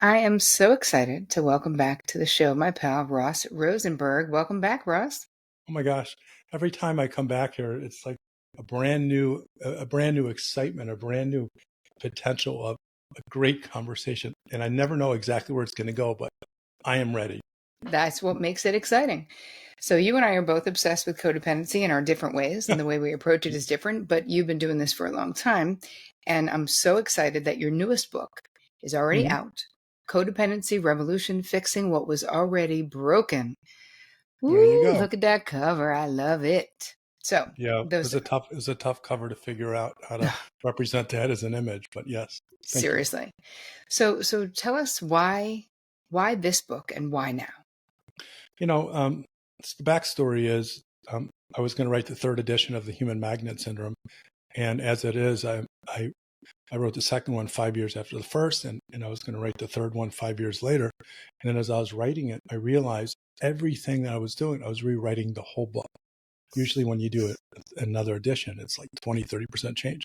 I am so excited to welcome back to the show my pal, Ross Rosenberg. Welcome back, Ross. Oh my gosh. Every time I come back here, it's like a brand new excitement, a brand new potential of a great conversation. And I never know exactly where it's going to go, but I am ready. That's what makes it exciting. So you and I are both obsessed with codependency in our different ways, and the way we approach it is different, but you've been doing this for a long time. And I'm so excited that your newest book is already out. Codependency Revolution, Fixing What Was Already Broken. There you Ooh, go. look at that cover. I love it. So Yeah, it was a tough cover to figure out how to represent that as an image, but yes. Seriously. So tell us why this book and why now? The backstory is I was going to write the third edition of the Human Magnet Syndrome. And as it is, I wrote the second one 5 years after the first, and I was going to write the third one 5 years later. And then as I was writing it, I realized everything that I was doing, I was rewriting the whole book. Usually when you do another edition, it's like 20, 30% change.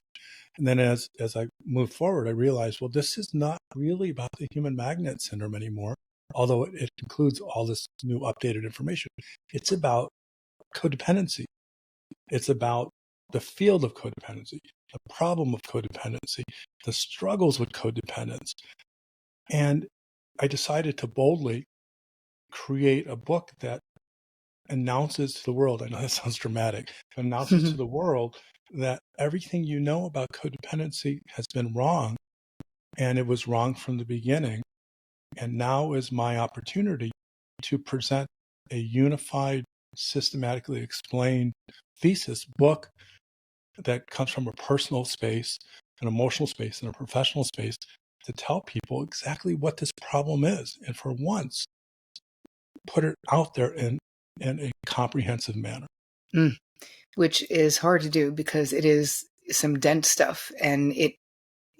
And then as I moved forward, I realized, well, this is not really about the human magnet syndrome anymore, although it includes all this new updated information. It's about codependency. It's about the field of codependency, the problem of codependency, the struggles with codependence. And I decided to boldly create a book that announces to the world, I know that sounds dramatic, but announces to the world that everything you know about codependency has been wrong, and it was wrong from the beginning. And now is my opportunity to present a unified, systematically explained thesis book that comes from a personal space, an emotional space, and a professional space to tell people exactly what this problem is. And for once, put it out there in a comprehensive manner. Which is hard to do because it is some dense stuff, and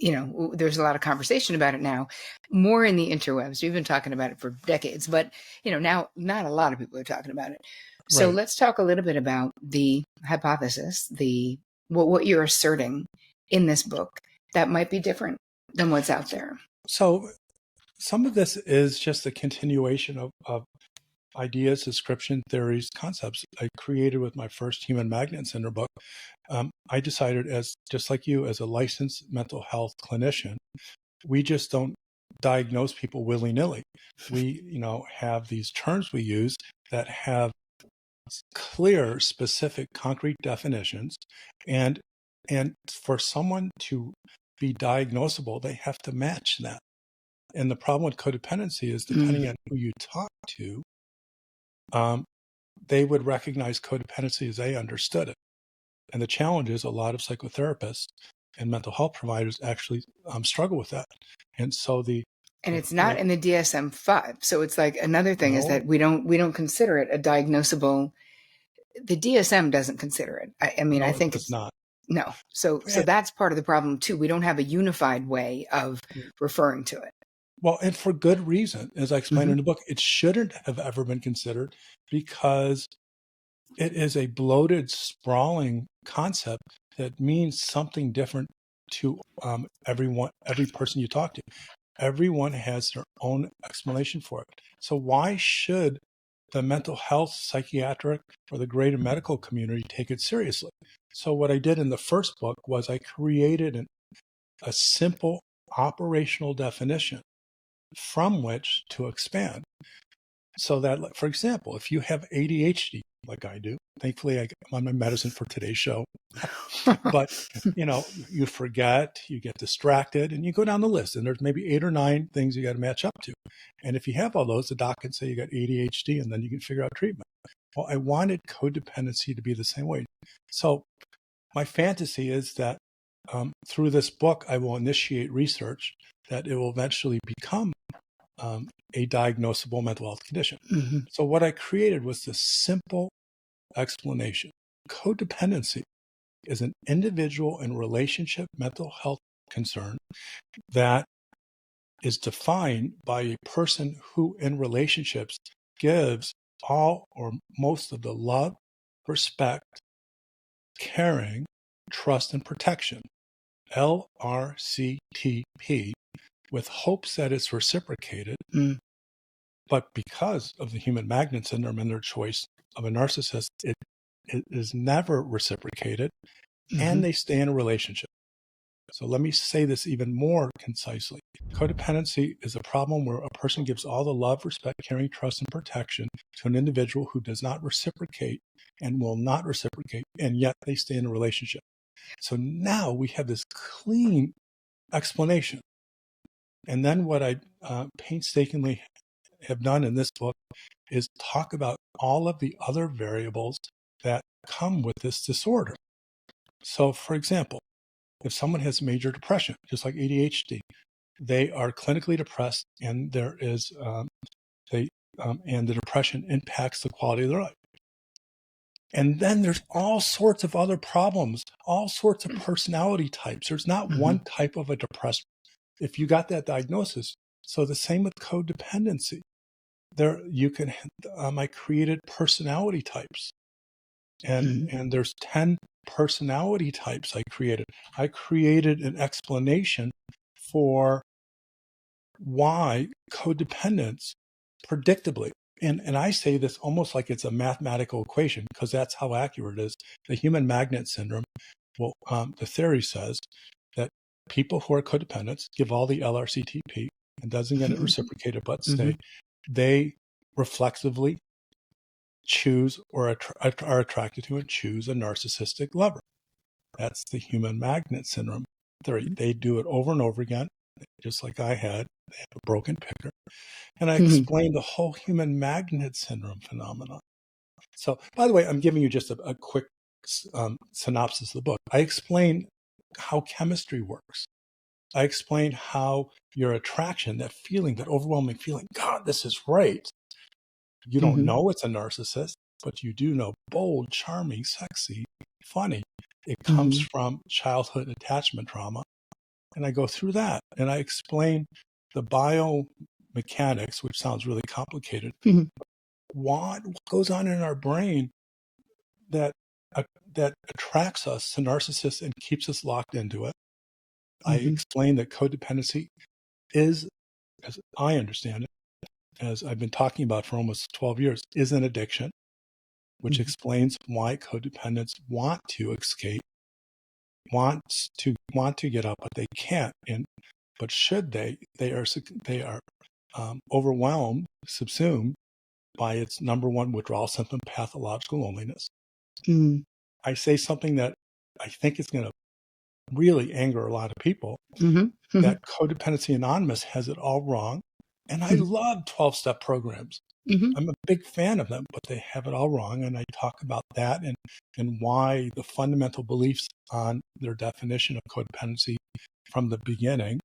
there's a lot of conversation about it now, more in the interwebs. We've been talking about it for decades, but now not a lot of people are talking about it. So Right. Let's talk a little bit about the hypothesis, what you're asserting in this book that might be different than what's out there. So some of this is just a continuation of ideas, description, theories, concepts I created with my first Human Magnet Syndrome book. I decided, just like you, as a licensed mental health clinician, we just don't diagnose people willy-nilly. We, have these terms we use that have clear, specific, concrete definitions, and for someone to be diagnosable, they have to match that. And the problem with codependency is, depending on who you talk to, they would recognize codependency as they understood it. And the challenge is, a lot of psychotherapists and mental health providers actually struggle with that. And so it's not in the DSM-5. So it's like another thing is that we don't consider it a diagnosable. The DSM doesn't consider it. I think it's not. No. So that's part of the problem too. We don't have a unified way of referring to it. Well, and for good reason. As I explained in the book, it shouldn't have ever been considered because it is a bloated, sprawling concept that means something different to every person you talk to. Everyone has their own explanation for it. So why should the mental health, psychiatric, or the greater medical community take it seriously? So what I did in the first book was I created a simple operational definition from which to expand. So that, for example, if you have ADHD, like I do, thankfully I'm on my medicine for today's show, but you forget, you get distracted, and you go down the list, and there's maybe 8 or 9 things you got to match up to. And if you have all those, the doc can say you got ADHD, and then you can figure out treatment. Well, I wanted codependency to be the same way. So my fantasy is that through this book, I will initiate research that it will eventually become a diagnosable mental health condition. So what I created was this simple explanation. Codependency is an individual and relationship mental health concern that is defined by a person who in relationships gives all or most of the love, respect, caring, trust, and protection, LRCTP, with hopes that it's reciprocated. Mm. But because of the human magnet syndrome and their choice of a narcissist, it is never reciprocated, and they stay in a relationship. So let me say this even more concisely. Codependency is a problem where a person gives all the love, respect, caring, trust, and protection to an individual who does not reciprocate and will not reciprocate, and yet they stay in a relationship. So now we have this clean explanation. And then what I painstakingly have done in this book is talk about all of the other variables that come with this disorder. So, for example, if someone has major depression, just like ADHD, they are clinically depressed, and there is and the depression impacts the quality of their life. And then there's all sorts of other problems, all sorts of personality types. There's not one type of a depression. If you got that diagnosis, so the same with codependency. There, you can. I created personality types, and there's 10 personality types I created. I created an explanation for why codependence predictably, and I say this almost like it's a mathematical equation because that's how accurate it is. The human magnet syndrome, well, the theory says that people who are codependents give all the LRCTP and doesn't get it reciprocated but stay, they reflexively choose or are attracted to and choose a narcissistic lover. That's the human magnet syndrome theory. They do it over and over again, just like I had. They have a broken picker. And I explained the whole human magnet syndrome phenomenon. So, by the way, I'm giving you just a quick synopsis of the book. I explain how chemistry works. I explain how your attraction, that feeling, that overwhelming feeling, God, this is right. You don't know it's a narcissist, but you do know bold, charming, sexy, funny. It comes from childhood attachment trauma. And I go through that and I explain the biomechanics, which sounds really complicated. What goes on in our brain that attracts us to narcissists and keeps us locked into it. I explain that codependency is, as I understand it, as I've been talking about for almost 12 years, is an addiction, which explains why codependents want to escape, want to get up, but they can't. But should they are overwhelmed, subsumed by its number one withdrawal symptom, pathological loneliness. I say something that I think is going to really anger a lot of people, that Codependency Anonymous has it all wrong. And I love 12-step programs. I'm a big fan of them, but they have it all wrong. And I talk about that and why the fundamental beliefs on their definition of codependency from the beginning.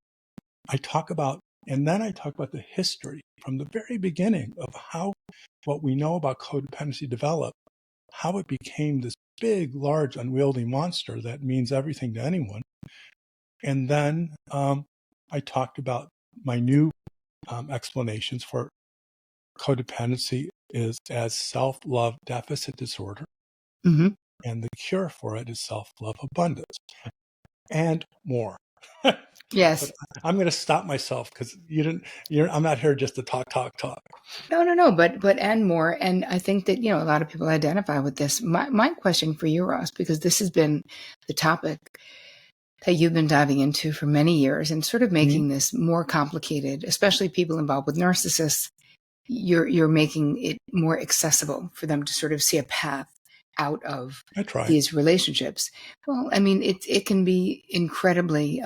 And then I talk about the history from the very beginning of how what we know about codependency developed, how it became this big, large, unwieldy monster that means everything to anyone. And then I talked about my new explanations for codependency is as self-love deficit disorder, and the cure for it is self-love abundance, and more. Yes. But I'm going to stop myself because I'm not here just to talk. No, but and more. And I think that, a lot of people identify with this. My question for you, Ross, because this has been the topic that you've been diving into for many years and sort of making this more complicated, especially people involved with narcissists. You're making it more accessible for them to sort of see a path out of these relationships. Well, I mean, it can be incredibly,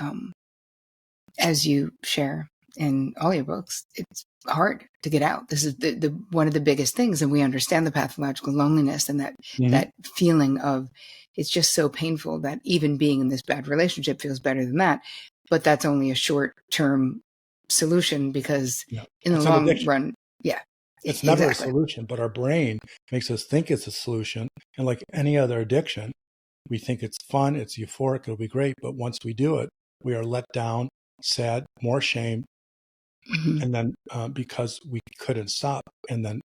as you share in all your books, it's hard to get out. This is the one of the biggest things, and we understand the pathological loneliness and that feeling of it's just so painful that even being in this bad relationship feels better than that. But that's only a short-term solution because in the long run, it's never a solution. But our brain makes us think it's a solution, and like any other addiction, we think it's fun, it's euphoric, it'll be great. But once we do it, we are let down, sad, more shame, and then because we couldn't stop, and then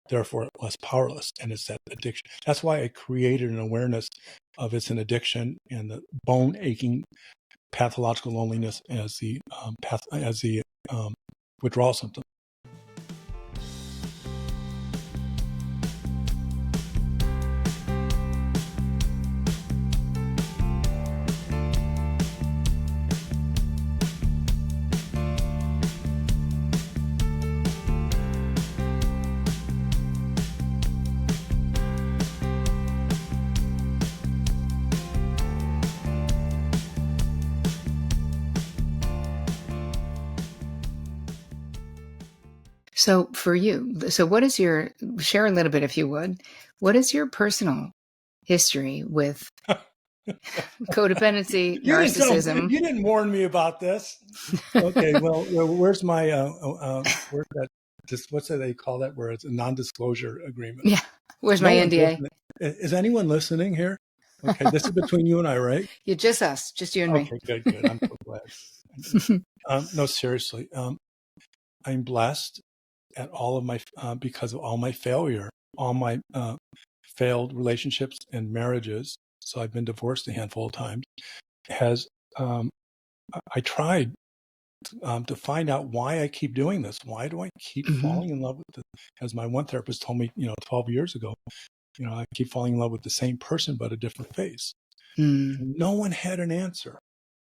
therefore less powerless. And it's that addiction. That's why I created an awareness of it's an addiction and the bone aching pathological loneliness as the withdrawal symptoms. So for you, what is share a little bit, if you would, what is your personal history with codependency, narcissism? You didn't warn me about this. Okay, well, where's my, where's that, what's that they call that, where it's a non-disclosure agreement? Yeah, where's my NDA? Is anyone listening here? Okay, this is between you and I, right? Yeah, just us, just you and me. Okay, good. I'm so glad. No, seriously. I'm blessed at all of my, because of all my failure, all my failed relationships and marriages. So I've been divorced a handful of times. I tried to find out why I keep doing this. Why do I keep falling in love with the, as my one therapist told me, 12 years ago, I keep falling in love with the same person, but a different face. No one had an answer.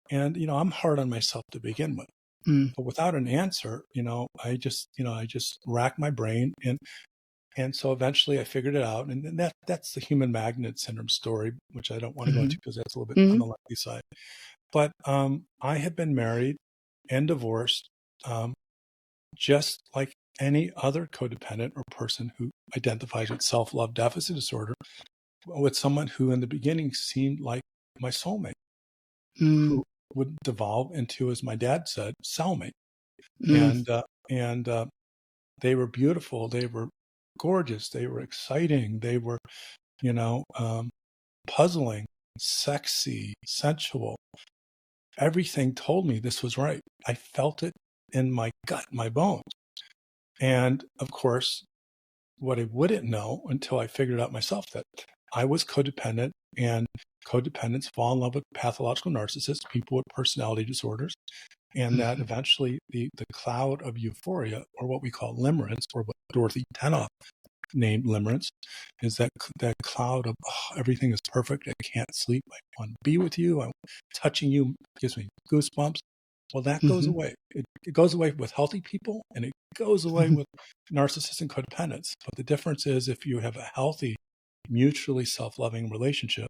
And, I'm hard on myself to begin with. But without an answer, I just racked my brain, and so eventually I figured it out. And that's the human magnet syndrome story, which I don't want to go into because that's a little bit on the lengthy side. But I have been married and divorced, just like any other codependent or person who identifies with self-love deficit disorder, with someone who in the beginning seemed like my soulmate, who would devolve into, as my dad said, cellmate. And they were beautiful. They were gorgeous. They were exciting. They were, puzzling, sexy, sensual. Everything told me this was right. I felt it in my gut, my bones. And of course, what I wouldn't know until I figured out myself that I was codependent, and codependents fall in love with pathological narcissists, people with personality disorders, and that eventually the cloud of euphoria, or what we call limerence, or what Dorothy Tenoff named limerence, is that cloud of everything is perfect. I can't sleep. I want to be with you. Touching you gives me goosebumps. Well, that goes away. It goes away with healthy people, and it goes away with narcissists and codependents. But the difference is, if you have a healthy, mutually self-loving relationship,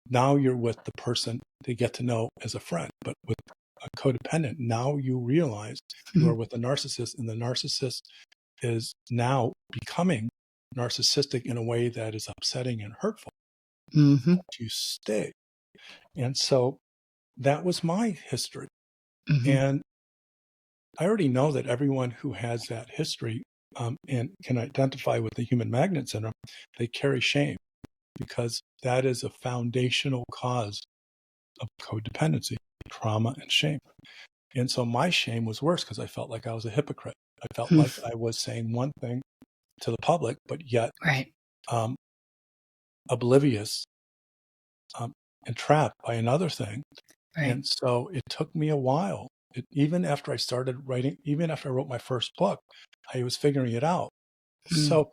now you're with the person they get to know as a friend. But with a codependent, now you realize you are with a narcissist, and the narcissist is now becoming narcissistic in a way that is upsetting and hurtful. But you stay. And so that was my history. And I already know that everyone who has that history and can identify with the human magnet syndrome, they carry shame, because that is a foundational cause of codependency, trauma and shame. And so my shame was worse because I felt like I was a hypocrite. I felt like I was saying one thing to the public, but yet oblivious and trapped by another thing. And so it took me a while. Even after I started writing, even after I wrote my first book, I was figuring it out. So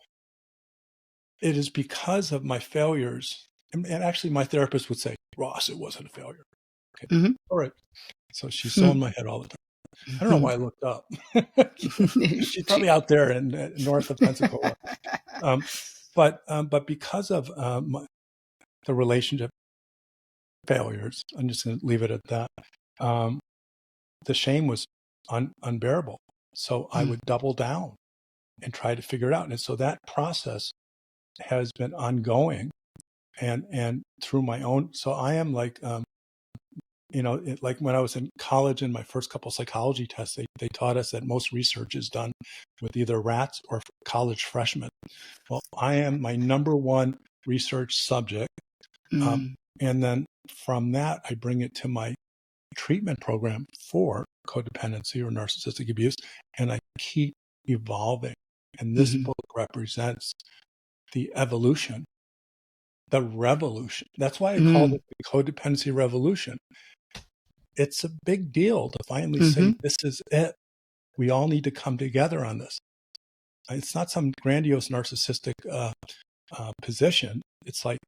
it is because of my failures. And actually, my therapist would say, Ross, it wasn't a failure. Okay. All right. So she's so in my head all the time. I don't know why I looked up. She's probably out there in north of Pensacola. But because of the relationship failures, I'm just going to leave it at that. The shame was unbearable. So I would double down and try to figure it out. And so that process has been ongoing and through my own. So I am like, like when I was in college in my first couple of psychology tests, they taught us that most research is done with either rats or college freshmen. Well, I am my number one research subject. And then from that, I bring it to my treatment program for codependency or narcissistic abuse, and I keep evolving. And this book represents the evolution, the revolution. That's why I called it the Codependency Revolution. it's a big deal to finally Mm-hmm. say, this is it. We all need to come together on this. It's not some grandiose narcissistic position. It's like,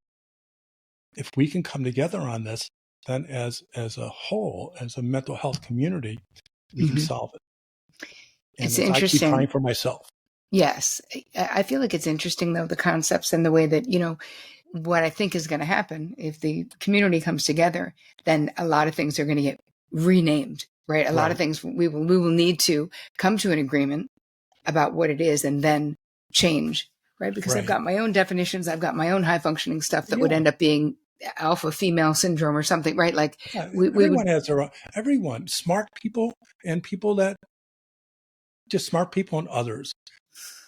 if we can come together on this, then as a whole, as a mental health community, we can solve it. And It's as I keep interesting. trying for myself. Yes. I feel like it's interesting, though, the concepts and the way that, what I think is going to happen if the community comes together, then a lot of things are going to get renamed, right? A lot of things we will need to come to an agreement about what it is and then change, right? Because I've got my own definitions. I've got my own high functioning stuff that would end up being alpha female syndrome or something, right? Like everyone has their own, everyone, smart people and people that just smart people and others.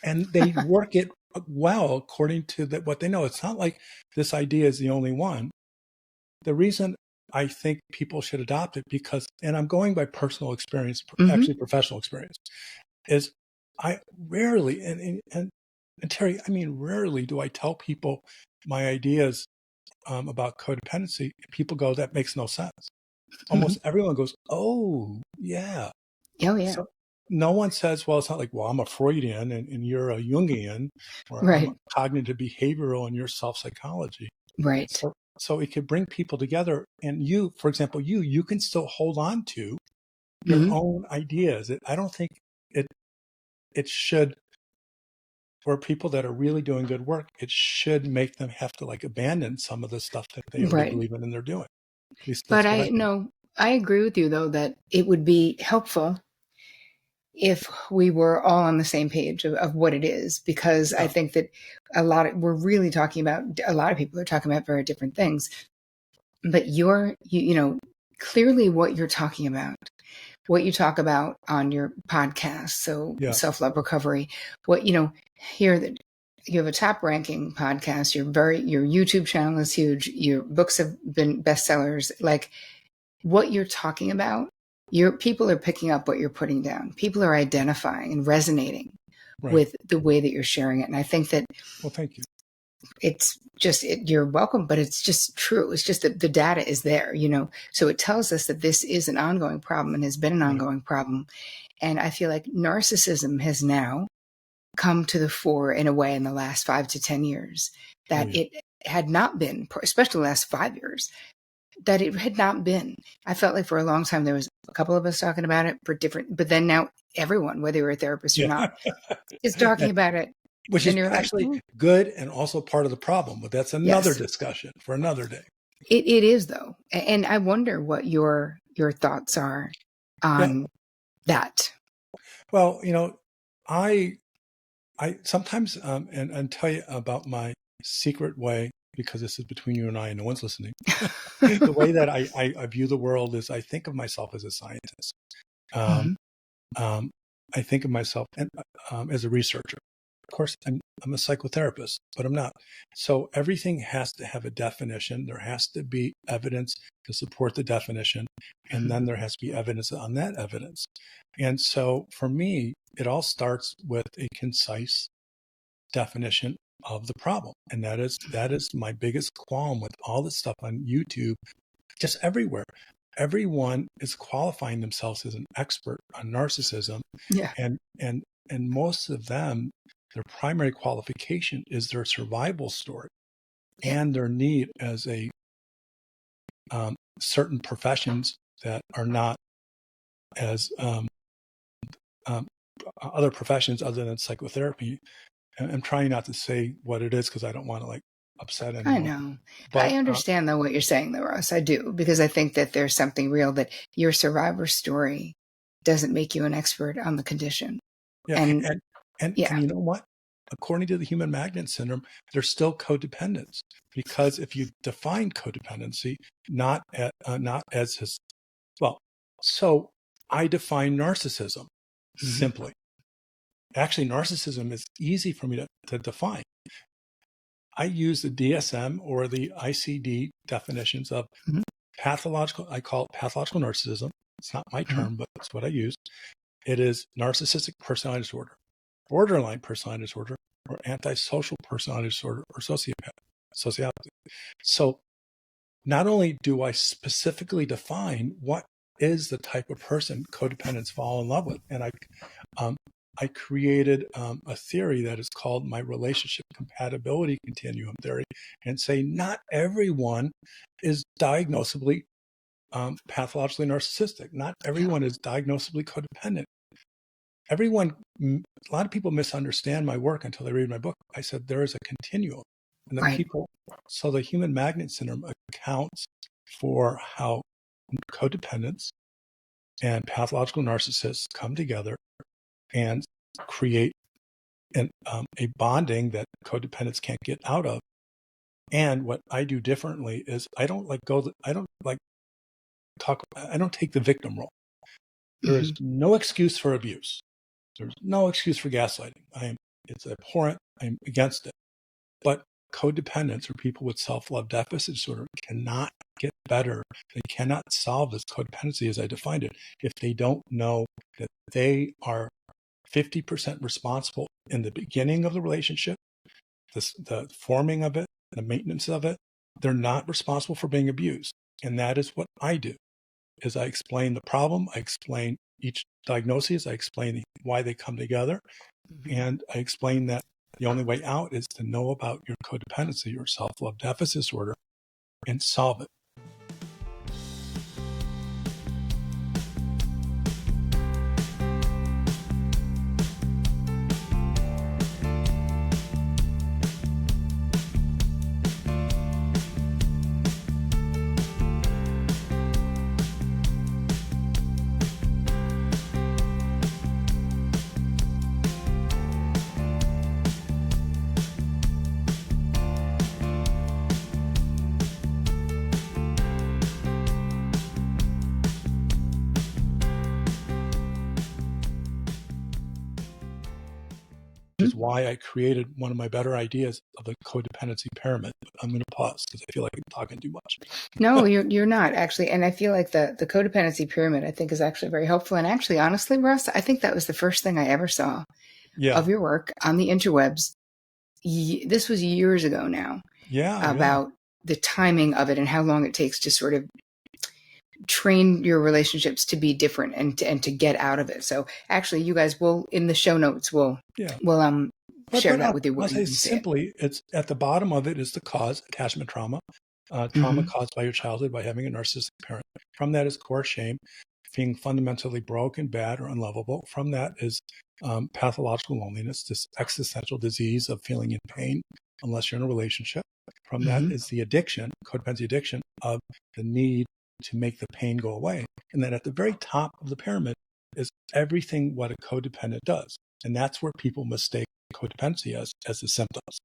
And they work it well according to what they know. It's not like this idea is the only one. The reason I think people should adopt it, because, and I'm going by personal experience, actually professional experience, is I rarely, and Terri, I mean, rarely do I tell people my ideas about codependency. People go, that makes no sense. Almost everyone goes, oh, yeah. Oh, yeah. So no one says, well, it's not like, well, I'm a Freudian and you're a Jungian, or I'm a cognitive behavioral and you're self-psychology. Right. So it could bring people together. And you, for example, you can still hold on to your own ideas. I don't think it should, for people that are really doing good work, it should make them have to like abandon some of the stuff that they already believe in and they're doing. At least that's what I agree with you, though, that it would be helpful if we were all on the same page of what it is, because I think that a lot of people are talking about very different things, but clearly what you're talking about, what you talk about on your podcast. So self-love recovery, here that you have a top ranking podcast, your YouTube channel is huge. Your books have been bestsellers. Like, what you're talking about, people are picking up what you're putting down. People are identifying and resonating with the way that you're sharing it. And I think that, well, thank you. It's just, you're welcome, but it's just true. It's just that the data is there, so it tells us that this is an ongoing problem and has been an ongoing problem. And I feel like narcissism has now come to the fore in a way in the last 5 to 10 years that it had not been, especially the last 5 years, that it had not been. I felt like for a long time, there was a couple of us talking about it but then now everyone, whether you're a therapist or not, is talking about it. Which is actually good and also part of the problem, but that's another discussion for another day. It is, though. And I wonder what your thoughts are on that. Well, I sometimes, and tell you about my secret way, because this is between you and I and no one's listening. The way that I view the world is I think of myself as a scientist. I think of myself as a researcher. Of course, I'm a psychotherapist, but I'm not. So everything has to have a definition. There has to be evidence to support the definition. And then there has to be evidence on that evidence. And so for me, it all starts with a concise definition of the problem. And that is my biggest qualm with all this stuff on YouTube, just everywhere. Everyone is qualifying themselves as an expert on narcissism. Yeah. And most of them, their primary qualification is their survival story and their need as a certain professions that are not as other professions other than psychotherapy. I'm trying not to say what it is because I don't want to upset anyone. I know. But I understand though what you're saying though, Ross. I do, because I think that there's something real, that your survivor story doesn't make you an expert on the condition. Yeah. And you know what? According to the human magnet syndrome, there's still codependence, because if you define codependency not as his, so I define narcissism simply. Actually, narcissism is easy for me to define. I use the DSM or the ICD definitions of pathological. I call it pathological narcissism. It's not my term, but it's what I use. It is narcissistic personality disorder, borderline personality disorder, or antisocial personality disorder, or sociopathy. So not only do I specifically define what is the type of person codependents fall in love with. And I created a theory that is called my relationship compatibility continuum theory, and say not everyone is diagnosably pathologically narcissistic. Not everyone is diagnosably codependent. A lot of people misunderstand my work until they read my book. I said there is a continuum, and so the human magnet syndrome accounts for how codependents and pathological narcissists come together and create a bonding that codependents can't get out of. And what I do differently is I don't take the victim role. There is no excuse for abuse. There's no excuse for gaslighting. It's abhorrent. I'm against it. But codependents or people with self-love deficit disorder cannot get better. They cannot solve this codependency as I defined it if they don't know that they are 50% responsible in the beginning of the relationship, the forming of it, the maintenance of it. They're not responsible for being abused. And that is what I do, is I explain the problem. I explain each diagnosis. I explain why they come together. And I explain that the only way out is to know about your codependency or self-love deficit disorder and solve it. Is why I created one of my better ideas of the codependency pyramid. I'm going to pause because I feel like I'm talking too much. No, you're not actually. And I feel like the codependency pyramid, I think, is actually very helpful. And actually, honestly, Russ, I think that was the first thing I ever saw of your work on the interwebs. This was years ago now. About the timing of it and how long it takes to sort of train your relationships to be different and to get out of it. So actually, you guys will, in the show notes, we'll share that with you. I'll say simply, it's at the bottom of it is the cause, attachment trauma, trauma caused by your childhood by having a narcissistic parent. From that is core shame, being fundamentally broken, bad, or unlovable. From that is pathological loneliness, this existential disease of feeling in pain unless you're in a relationship. From that is the addiction, codependency addiction, of the need to make the pain go away. And then at the very top of the pyramid is everything what a codependent does. And that's where people mistake codependency as the symptoms.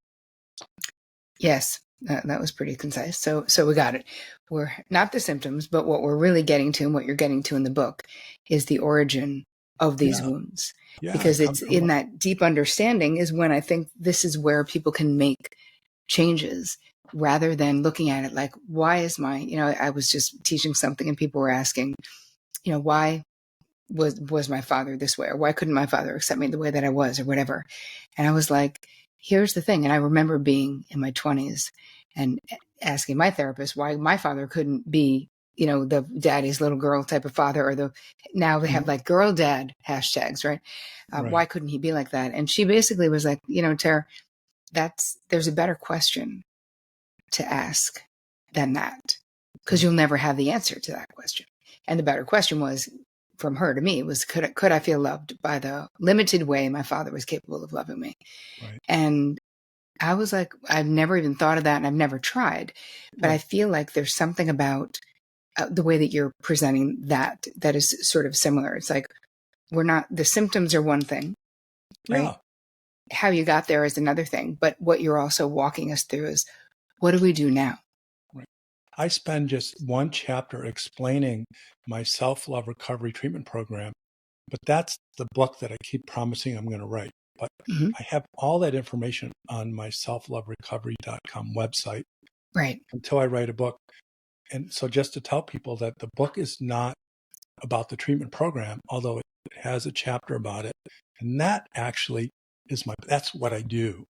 Yes, that was pretty concise. So we got it. We're not the symptoms, but what we're really getting to and what you're getting to in the book is the origin of these wounds. Because it's in that deep understanding is when I think this is where people can make changes rather than looking at it like, why is I was just teaching something and people were asking, why was my father this way? Or why couldn't my father accept me the way that I was or whatever? And I was like, here's the thing. And I remember being in my 20s and asking my therapist why my father couldn't be, the daddy's little girl type of father, or now they have like girl dad hashtags, right? Why couldn't he be like that? And she basically was like, Terri, there's a better question to ask than that, because you'll never have the answer to that question. And the better question was, from her to me, was could I feel loved by the limited way my father was capable of loving me? Right. And I was like, I've never even thought of that, and I've never tried. But I feel like there's something about the way that you're presenting that is sort of similar. It's like the symptoms are one thing, right? Yeah. How you got there is another thing. But what you're also walking us through is, what do we do now? Right. I spend just one chapter explaining my self-love recovery treatment program, but that's the book that I keep promising I'm going to write. But I have all that information on my selfloverecovery.com website until I write a book. And so just to tell people that the book is not about the treatment program, although it has a chapter about it. And that actually that's what I do.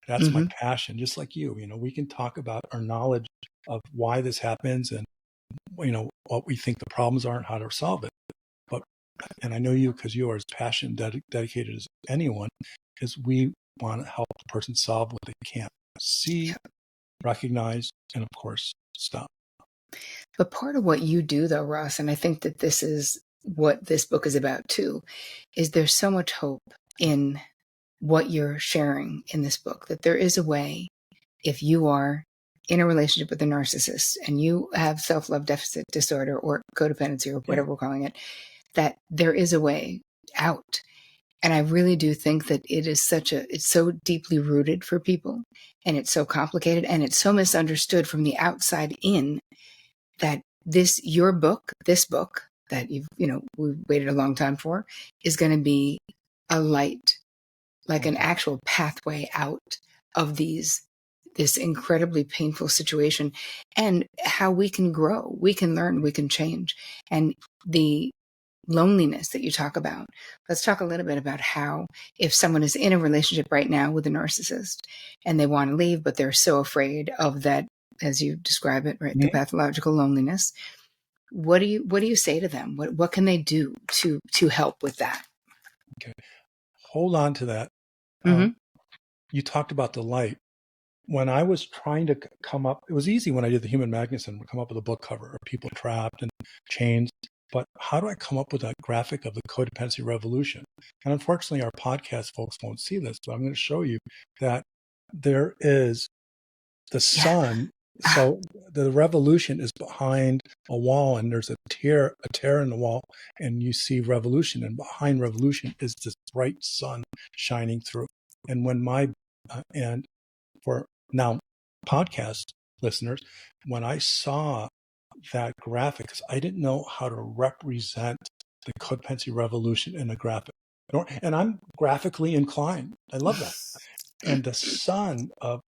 That's my passion, just like you. We can talk about our knowledge of why this happens and what we think the problems are and how to solve it. But, and I know you, because you are as passionate and dedicated as anyone, is we want to help the person solve what they can't see, recognize, and of course, stop. But part of what you do, though, Ross, and I think that this is what this book is about too, is there's so much hope in what you're sharing in this book, that there is a way, if you are in a relationship with a narcissist and you have self-love deficit disorder or codependency or whatever we're calling it, that there is a way out. And I really do think that it's so deeply rooted for people, and it's so complicated, and it's so misunderstood from the outside in, that this book that we've waited a long time for, is going to be a light, like an actual pathway out of this incredibly painful situation, and how we can grow, we can learn, we can change. And the loneliness that you talk about, let's talk a little bit about how, if someone is in a relationship right now with a narcissist and they want to leave, but they're so afraid of that, as you describe it, right, the pathological loneliness, what do you say to them? What can they do to help with that? Okay, hold on to that. You talked about the light. When I was trying to come up, it was easy when I did the Human Magnet Syndrome to come up with a book cover of people trapped and chains. But how do I come up with that graphic of the Codependency Revolution? And unfortunately, our podcast folks won't see this, but I'm going to show you that there is the sun. So the revolution is behind a wall, and there's a tear in the wall, and you see revolution, and behind revolution is this bright sun shining through. And when and for now podcast listeners, when I saw that graphic, because I didn't know how to represent the codependency revolution in a graphic, and I'm graphically inclined. I love that. And the sun of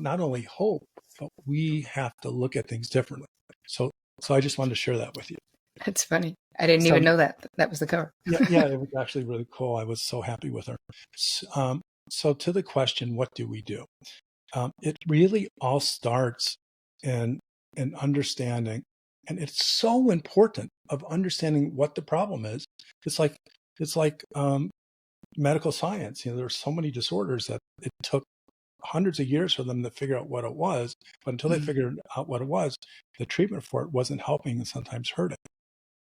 not only hope, but we have to look at things differently. So I just wanted to share that with you. That's funny. I didn't even know that was the cover. yeah, it was actually really cool. I was so happy with her. So to the question, what do we do? It really all starts in understanding, and it's so important, of understanding what the problem is. It's like medical science. There's so many disorders that it took hundreds of years for them to figure out what it was, but until they figured out what it was, the treatment for it wasn't helping and sometimes hurting.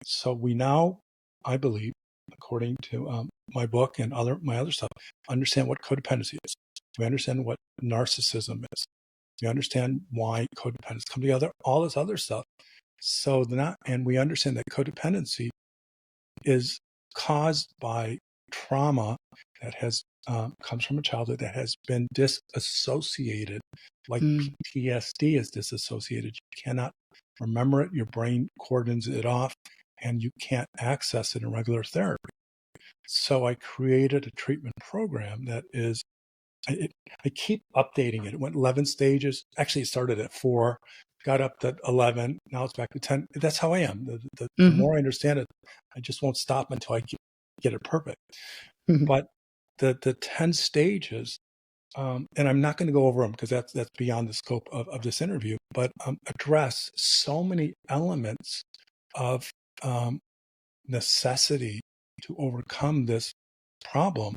So we now, I believe, according to my book and my other stuff, understand what codependency is. We understand what narcissism is. We understand why codependents come together, all this other stuff. And we understand that codependency is caused by trauma that comes from a childhood that has been disassociated, like PTSD is disassociated. You cannot remember it. Your brain cordons it off, and you can't access it in regular therapy. So I created a treatment program that is, I keep updating it. It went 11 stages. Actually, it started at 4, got up to 11. Now it's back to 10. That's how I am. The more I understand it, I just won't stop until I get it perfect. But the 10 stages, and I'm not going to go over them because that's beyond the scope of this interview, but address so many elements of necessity to overcome this problem.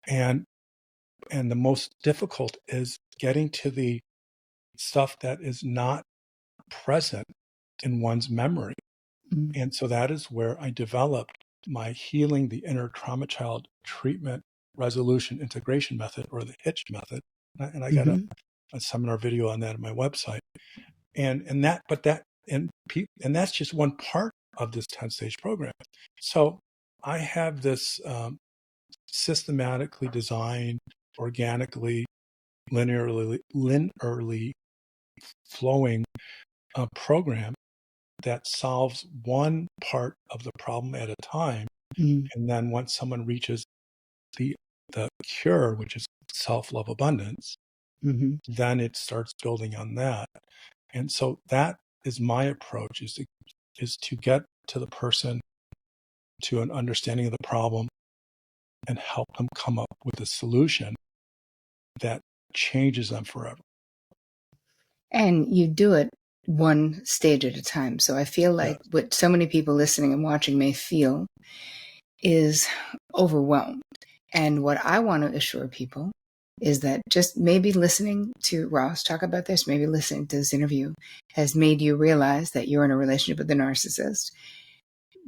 And the most difficult is getting to the stuff that is not present in one's memory. And so that is where I developed my Healing the Inner Trauma Child Treatment Resolution Integration Method, or the HITCH method. And I got a seminar video on that on my website. And that's just one part of this 10-stage program. So I have this systematically designed, organically, linearly flowing program that solves one part of the problem at a time. And then once someone reaches the cure, which is self-love abundance, then it starts building on that. And so that is my approach, is to get to the person to an understanding of the problem and help them come up with a solution that changes them forever. And you do it one stage at a time. So I feel like what so many people listening and watching may feel is overwhelmed. And what I want to assure people is that just maybe listening to Ross talk about this, maybe listening to this interview has made you realize that you're in a relationship with a narcissist.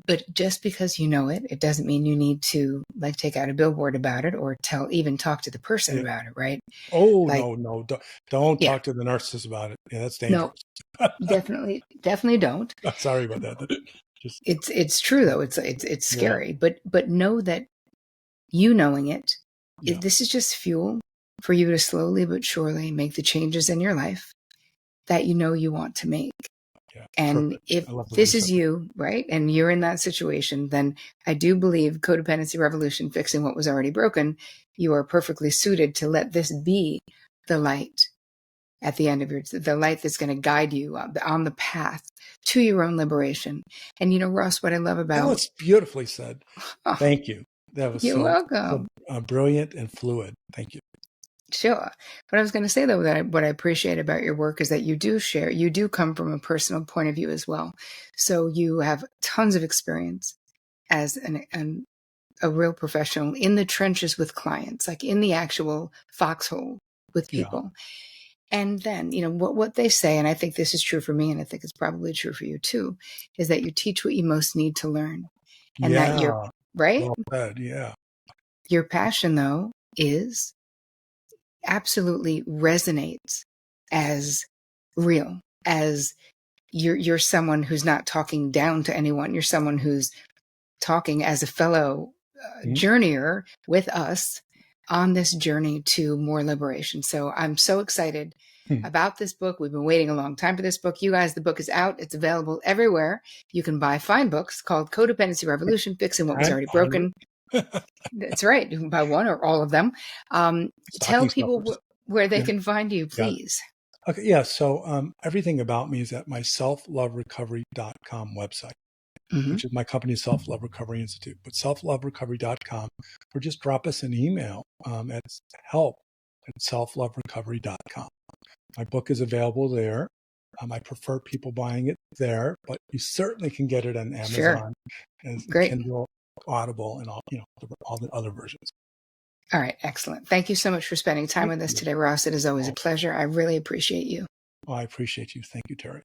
But just because you know it, it doesn't mean you need to like take out a billboard about it or even talk to the person about it, right? Oh, like, no. Don't talk to the narcissist about it. Yeah, that's dangerous. No, definitely don't. Sorry about that. It's true though. It's scary, but know that you knowing it, this is just fuel for you to slowly but surely make the changes in your life that you know you want to make. And if this is you, right, and you're in that situation, then I do believe Codependency Revolution, fixing what was already broken, you are perfectly suited to let this be the light at the end of the light that's going to guide you on the path to your own liberation. And you know, Ross, what I love about... That was beautifully said. Thank you. That was You're welcome. So brilliant and fluid. Thank you. Sure. What I was going to say, though, what I appreciate about your work is that you do come from a personal point of view as well. So you have tons of experience as a real professional in the trenches with clients, like in the actual foxhole with people. And then, you know, what they say, and I think this is true for me, and I think it's probably true for you too, is that you teach what you most need to learn. And that you're, right? Well said, yeah. Your passion, though, is absolutely resonates as real, as you're someone who's not talking down to anyone. You're someone who's talking as a fellow journeyer with us on this journey to more liberation. So I'm so excited about this book. We've been waiting a long time for this book. You guys, the book is out. It's available everywhere. You can buy fine books called Codependency Revolution, Fixing What Was Already Broken. That's right. You can buy one or all of them. Tell people where they can find you, please. Okay. Yeah. So everything about me is at my selfloverecovery.com website, which is my company's Self-Love Recovery Institute, but selfloverecovery.com, or just drop us an email at help@selfloverecovery.com. My book is available there. I prefer people buying it there, but you certainly can get it on Amazon and Kindle, Audible, and all the other versions. All right. Excellent. Thank you so much for spending time with us today, Ross. It is always a pleasure. I really appreciate you. Well, I appreciate you. Thank you, Terri.